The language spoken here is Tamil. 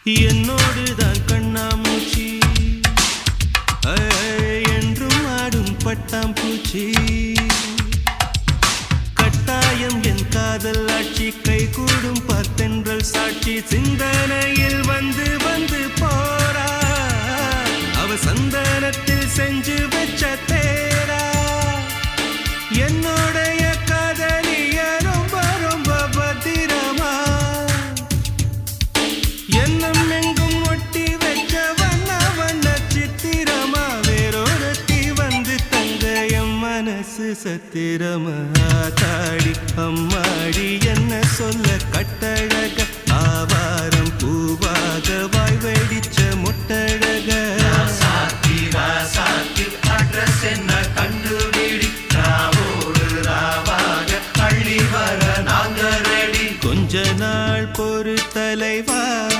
என்னோடுதான் கண்ணாமூச்சி என்றும் ஆடும் பட்டாம்பூச்சி கட்டாயம் என் காதல் ஆட்சி கைகூடும் பார்த்தென்றல் சாட்சி சிந்தனையில் வந்து வந்து போறா அவ சந்தனத்தில் செஞ்சு வச்ச தேரா என்னுடைய காதலிய ரொம்ப ரொம்ப பத்திரமா என்னும் எங்கும் ஒட்டி வச்ச வண்ண வண்ண சித்திரமா வேறொருத்தி வந்து தங்க என் மனசு சத்திரமா தாடி அம்மாடி என்ன சொல்ல கட்டழக ஆவாரம் பூ